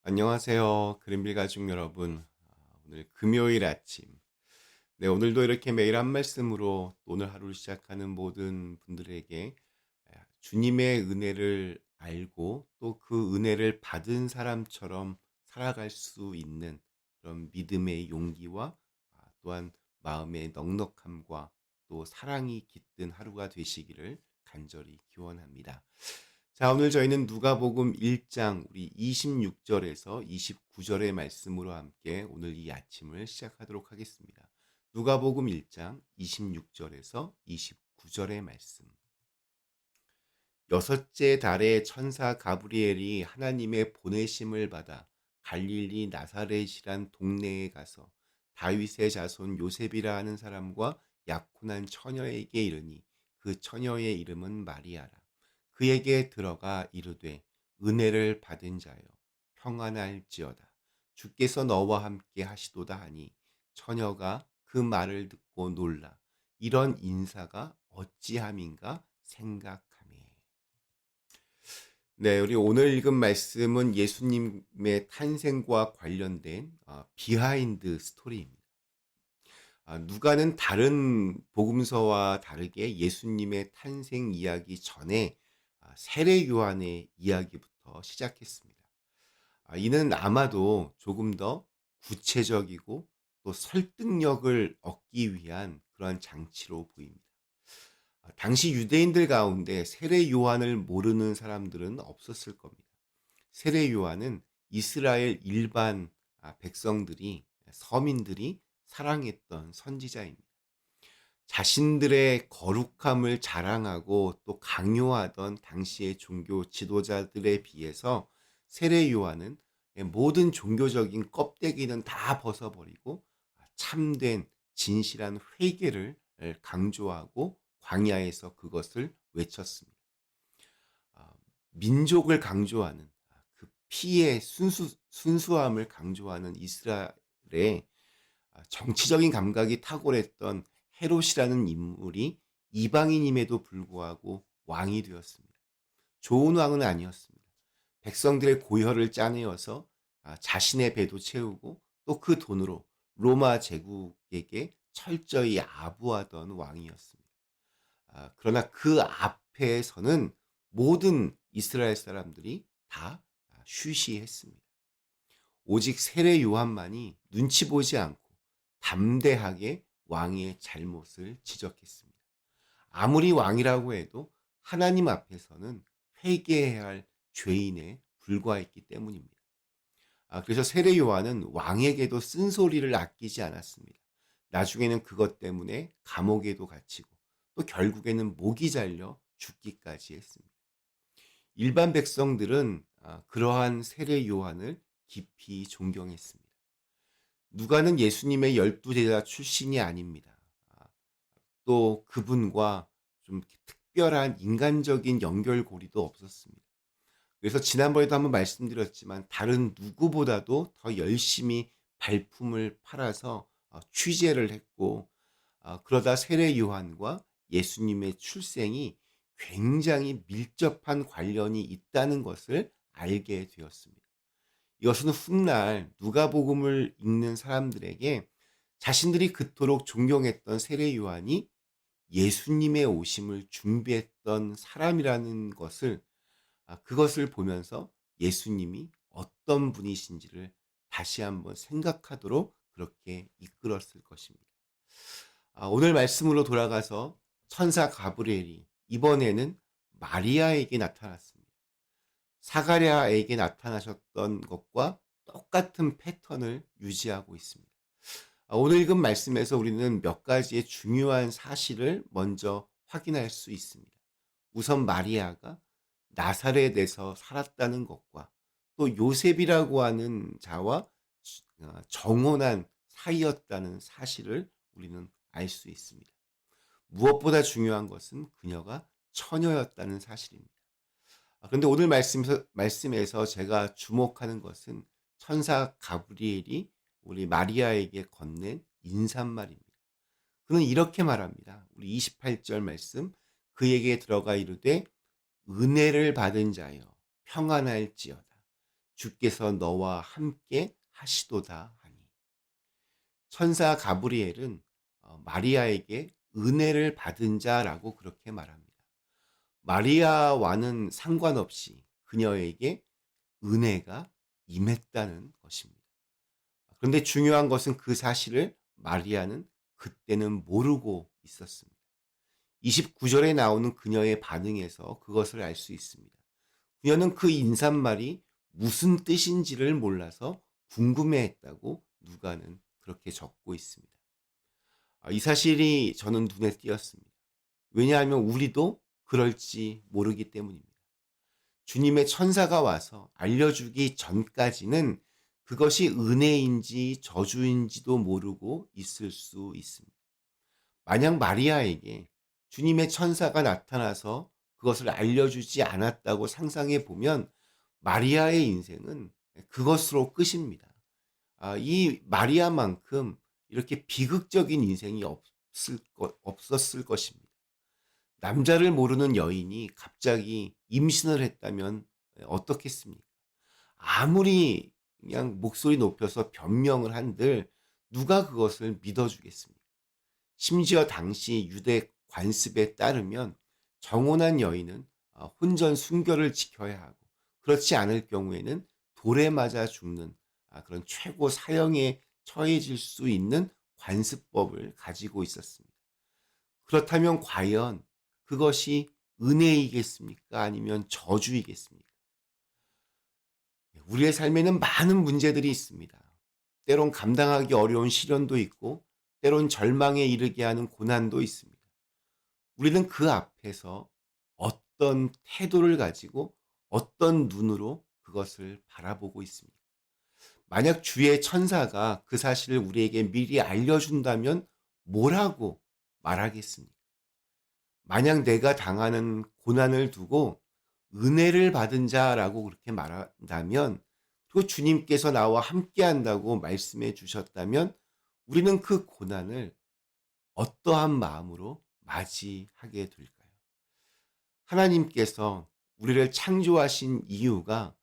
안녕하세요. 그린빌 가족 여러분. 오늘 금요일 아침. 네, 오늘도 이렇게 매일 한 말씀으로 오늘 하루를 시작하는 모든 분들에게 주님의 은혜를 알고 또 그 은혜를 받은 사람처럼 살아갈 수 있는 그런 믿음의 용기와 또한 마음의 넉넉함과 또 사랑이 깃든 하루가 되시기를 간절히 기원합니다. 자, 오늘 저희는 누가복음 1장 우리 26절에서 29절의 말씀으로 함께 오늘 이 아침을 시작하도록 하겠습니다. 누가복음 1장 26절에서 29절의 말씀. 여섯째 달에 천사 가브리엘이 하나님의 보내심을 받아 갈릴리 나사렛이란 동네에 가서 다윗의 자손 요셉이라 하는 사람과 약혼한 처녀에게 이르니 그 처녀의 이름은 마리아라. 그에게 들어가 이르되 은혜를 받은 자여 평안할지어다. 주께서 너와 함께 하시도다 하니 처녀가 그 말을 듣고 놀라 이런 인사가 어찌함인가 생각하매. 네, 우리 오늘 읽은 말씀은 예수님의 탄생과 관련된 비하인드 스토리입니다. 누가는 다른 복음서와 다르게 예수님의 탄생 이야기 전에 세례 요한의 이야기부터 시작했습니다. 이는 아마도 조금 더 구체적이고 또 설득력을 얻기 위한 그러한 장치로 보입니다. 당시 유대인들 가운데 세례 요한을 모르는 사람들은 없었을 겁니다. 세례 요한은 이스라엘 일반 백성들이 서민들이 사랑했던 선지자입니다. 자신들의 거룩함을 자랑하고 또 강요하던 당시의 종교 지도자들에 비해서 세례 요한은 모든 종교적인 껍데기는 다 벗어버리고 참된 진실한 회개를 강조하고 광야에서 그것을 외쳤습니다. 아, 민족을 강조하는 그 피의 순수함을 강조하는 이스라엘의 정치적인 감각이 탁월했던 헤롯이라는 인물이 이방인임에도 불구하고 왕이 되었습니다. 좋은 왕은 아니었습니다. 백성들의 고혈을 짜내어서 자신의 배도 채우고 또 그 돈으로 로마 제국에게 철저히 아부하던 왕이었습니다. 그러나 그 앞에서는 모든 이스라엘 사람들이 다 쉬쉬했습니다. 오직 세례 요한만이 눈치 보지 않고 담대하게 왕의 잘못을 지적했습니다. 아무리 왕이라고 해도 하나님 앞에서는 회개해야 할 죄인에 불과했기 때문입니다. 그래서 세례 요한은 왕에게도 쓴소리를 아끼지 않았습니다. 나중에는 그것 때문에 감옥에도 갇히고 또 결국에는 목이 잘려 죽기까지 했습니다. 일반 백성들은 그러한 세례 요한을 깊이 존경했습니다. 누가는 예수님의 12제자 출신이 아닙니다. 또 그분과 좀 특별한 인간적인 연결고리도 없었습니다. 그래서 지난번에도 한번 말씀드렸지만 다른 누구보다도 더 열심히 발품을 팔아서 취재를 했고 그러다 세례 요한과 예수님의 출생이 굉장히 밀접한 관련이 있다는 것을 알게 되었습니다. 이것은 훗날 누가복음을 읽는 사람들에게 자신들이 그토록 존경했던 세례 요한이 예수님의 오심을 준비했던 사람이라는 것을 그것을 보면서 예수님이 어떤 분이신지를 다시 한번 생각하도록 그렇게 이끌었을 것입니다. 오늘 말씀으로 돌아가서 천사 가브리엘이 이번에는 마리아에게 나타났습니다. 사가랴에게 나타나셨던 것과 똑같은 패턴을 유지하고 있습니다. 오늘 읽은 말씀에서 우리는 몇 가지의 중요한 사실을 먼저 확인할 수 있습니다. 우선 마리아가 나사렛에서 살았다는 것과 또 요셉이라고 하는 자와 정혼한 사이였다는 사실을 우리는 알 수 있습니다. 무엇보다 중요한 것은 그녀가 처녀였다는 사실입니다. 그런데 오늘 말씀에서 제가 주목하는 것은 천사 가브리엘이 우리 마리아에게 건넨 인사말입니다. 그는 이렇게 말합니다. 우리 28절 말씀, 그에게 들어가 이르되 은혜를 받은 자여 평안할지어다. 주께서 너와 함께 하시도다 하니. 천사 가브리엘은 마리아에게 은혜를 받은 자라고 그렇게 말합니다. 마리아와는 상관없이 그녀에게 은혜가 임했다는 것입니다. 그런데 중요한 것은 그 사실을 마리아는 그때는 모르고 있었습니다. 29절에 나오는 그녀의 반응에서 그것을 알 수 있습니다. 그녀는 그 인사말이 무슨 뜻인지를 몰라서 궁금해했다고 누가는 그렇게 적고 있습니다. 이 사실이 저는 눈에 띄었습니다. 왜냐하면 우리도 그럴지 모르기 때문입니다. 주님의 천사가 와서 알려주기 전까지는 그것이 은혜인지 저주인지도 모르고 있을 수 있습니다. 만약 마리아에게 주님의 천사가 나타나서 그것을 알려주지 않았다고 상상해 보면 마리아의 인생은 그것으로 끝입니다. 이 마리아만큼 이렇게 비극적인 인생이 없었을 것입니다. 남자를 모르는 여인이 갑자기 임신을 했다면 어떻겠습니까? 아무리 그냥 목소리 높여서 변명을 한들 누가 그것을 믿어주겠습니까? 심지어 당시 유대 관습에 따르면 정혼한 여인은 혼전 순결을 지켜야 하고 그렇지 않을 경우에는 돌에 맞아 죽는 그런 최고 사형에 처해질 수 있는 관습법을 가지고 있었습니다. 그렇다면 과연 그것이 은혜이겠습니까? 아니면 저주이겠습니까? 우리의 삶에는 많은 문제들이 있습니다. 때론 감당하기 어려운 시련도 있고 때론 절망에 이르게 하는 고난도 있습니다. 우리는 그 앞에서 어떤 태도를 가지고 어떤 눈으로 그것을 바라보고 있습니다. 만약 주의 천사가 그 사실을 우리에게 미리 알려준다면 뭐라고 말하겠습니까? 만약 내가 당하는 고난을 두고 은혜를 받은 자라고 그렇게 말한다면, 그리고 주님께서 나와 함께 한다고 말씀해 주셨다면 우리는 그 고난을 어떠한 마음으로 맞이하게 될까요? 하나님께서 우리를 창조하신 이유가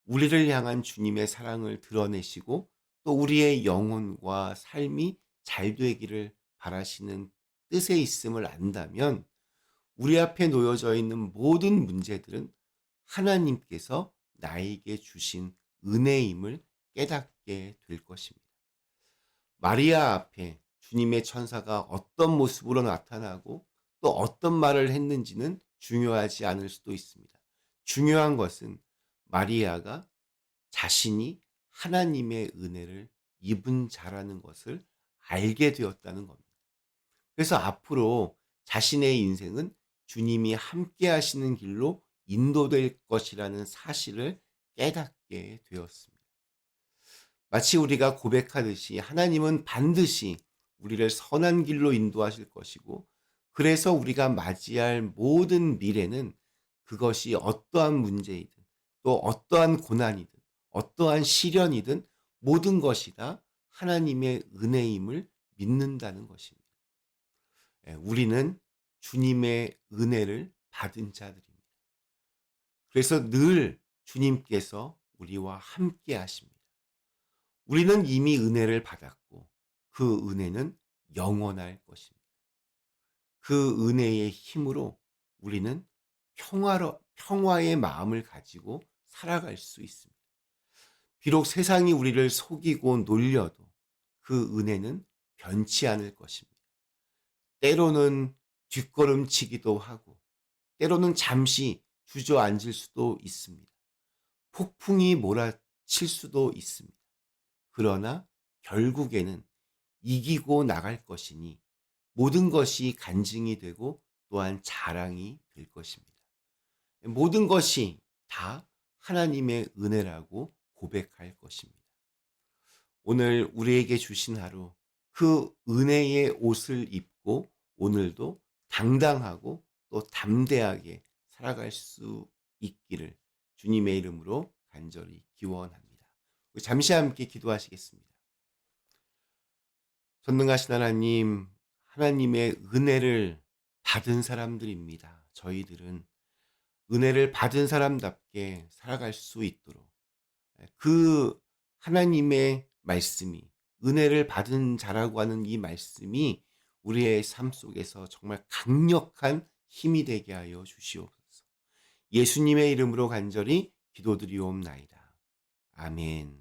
우리를 향한 주님의 사랑을 드러내시고 또 우리의 영혼과 삶이 잘 되기를 바라시는 뜻에 있음을 안다면 우리 앞에 놓여져 있는 모든 문제들은 하나님께서 나에게 주신 은혜임을 깨닫게 될 것입니다. 마리아 앞에 주님의 천사가 어떤 모습으로 나타나고 또 어떤 말을 했는지는 중요하지 않을 수도 있습니다. 중요한 것은 마리아가 자신이 하나님의 은혜를 입은 자라는 것을 알게 되었다는 겁니다. 그래서 앞으로 자신의 인생은 주님이 함께 하시는 길로 인도될 것이라는 사실을 깨닫게 되었습니다. 마치 우리가 고백하듯이 하나님은 반드시 우리를 선한 길로 인도하실 것이고, 그래서 우리가 맞이할 모든 미래는 그것이 어떠한 문제이든 또 어떠한 고난이든 어떠한 시련이든 모든 것이 다 하나님의 은혜임을 믿는다는 것입니다. 우리는 주님의 은혜를 받은 자들입니다. 그래서 늘 주님께서 우리와 함께 하십니다. 우리는 이미 은혜를 받았고 그 은혜는 영원할 것입니다. 그 은혜의 힘으로 우리는 평화의 마음을 가지고 살아갈 수 있습니다. 비록 세상이 우리를 속이고 놀려도 그 은혜는 변치 않을 것입니다. 때로는 뒷걸음치기도 하고 때로는 잠시 주저앉을 수도 있습니다. 폭풍이 몰아칠 수도 있습니다. 그러나 결국에는 이기고 나갈 것이니 모든 것이 간증이 되고 또한 자랑이 될 것입니다. 모든 것이 다 하나님의 은혜라고 고백할 것입니다. 오늘 우리에게 주신 하루, 그 은혜의 옷을 입고 오늘도 당당하고 또 담대하게 살아갈 수 있기를 주님의 이름으로 간절히 기원합니다. 우리 잠시 함께 기도하시겠습니다. 전능하신 하나님, 하나님의 은혜를 받은 사람들입니다. 저희들은 은혜를 받은 사람답게 살아갈 수 있도록 그 하나님의 말씀이 은혜를 받은 자라고 하는 이 말씀이 우리의 삶 속에서 정말 강력한 힘이 되게 하여 주시옵소서. 예수님의 이름으로 간절히 기도드리옵나이다. 아멘.